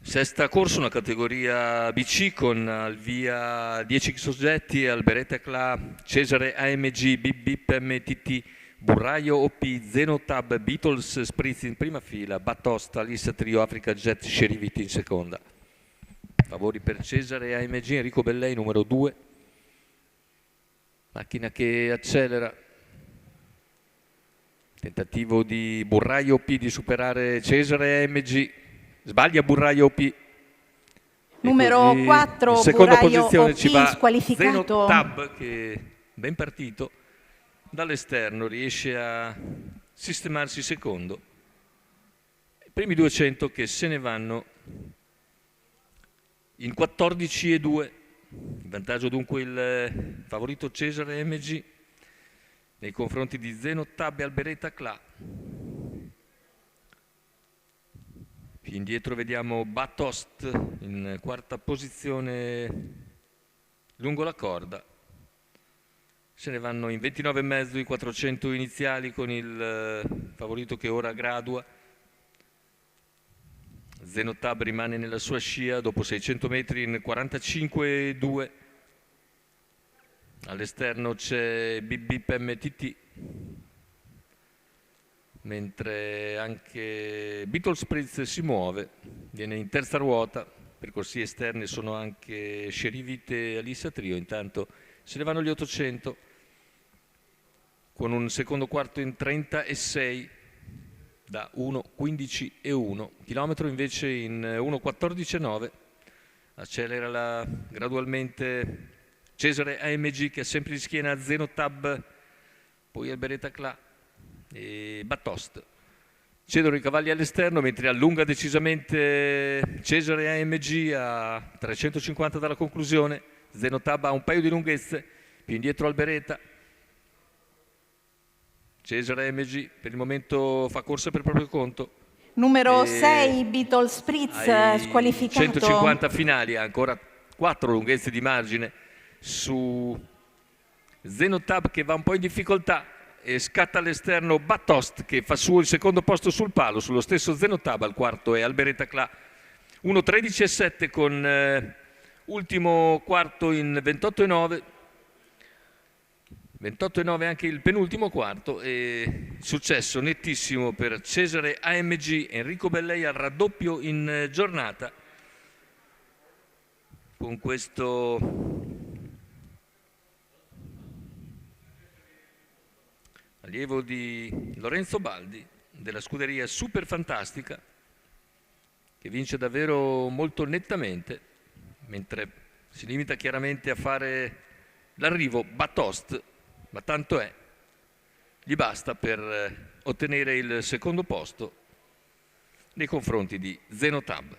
Sesta corsa, una categoria BC con al via 10 soggetti: Alberetta Cla, Cesare AMG, Bip Bip MTT, Burraio OP, Zenotab, Beatles Spritz in prima fila, Batosta, Lissa Trio, Africa Jet, Sceriviti in seconda. Favori per Cesare AMG, Enrico Bellei numero 2. Macchina che accelera. Tentativo di Burraio OP di superare Cesare AMG. Sbaglia Burraio OP. Numero 4, in seconda Burraio posizione OP, ci va squalificato. Zenotab, che ben partito dall'esterno riesce a sistemarsi secondo. I primi 200 che se ne vanno in 14,2. In vantaggio dunque il favorito Cesare MG nei confronti di Zenotab e Alberetta Cla. Più indietro vediamo Batost in quarta posizione lungo la corda. Se ne vanno in 29,5 i 400 iniziali con il favorito che ora gradua. Zenotab rimane nella sua scia dopo 600 metri in 45,2. All'esterno c'è Bip Bip MTT, mentre anche Beatles Spritz si muove, viene in terza ruota. Percorsi esterni sono anche Scerivite e Alissa Trio. Intanto se ne vanno gli 800 con un secondo quarto in 36 da 1,15,1. Chilometro invece in 1,14,9. Accelera gradualmente Cesare AMG, che ha sempre di schiena Zenotab, poi Alberetta Cla e Batost. Cedono i cavalli all'esterno, mentre allunga decisamente Cesare AMG a 350 dalla conclusione. Zenotab ha un paio di lunghezze, più indietro Alberetta. Cesare AMG per il momento fa corsa per proprio conto. Numero 6, Beatles Spritz, squalificato. 150 finali, ha ancora 4 lunghezze di margine su Zenotab, che va un po' in difficoltà, e scatta all'esterno Batost, che fa suo il secondo posto sul palo, sullo stesso Zenotab. Al quarto è Alberetta Cla, 1,13,7 con ultimo quarto in 28,9. 28,9 anche il penultimo quarto, e successo nettissimo per Cesare AMG. Enrico Bellei al raddoppio in giornata con questo allievo di Lorenzo Baldi della scuderia Super Fantastica, che vince davvero molto nettamente, mentre si limita chiaramente a fare l'arrivo Batost, ma tanto è, gli basta per ottenere il secondo posto nei confronti di Zenotab.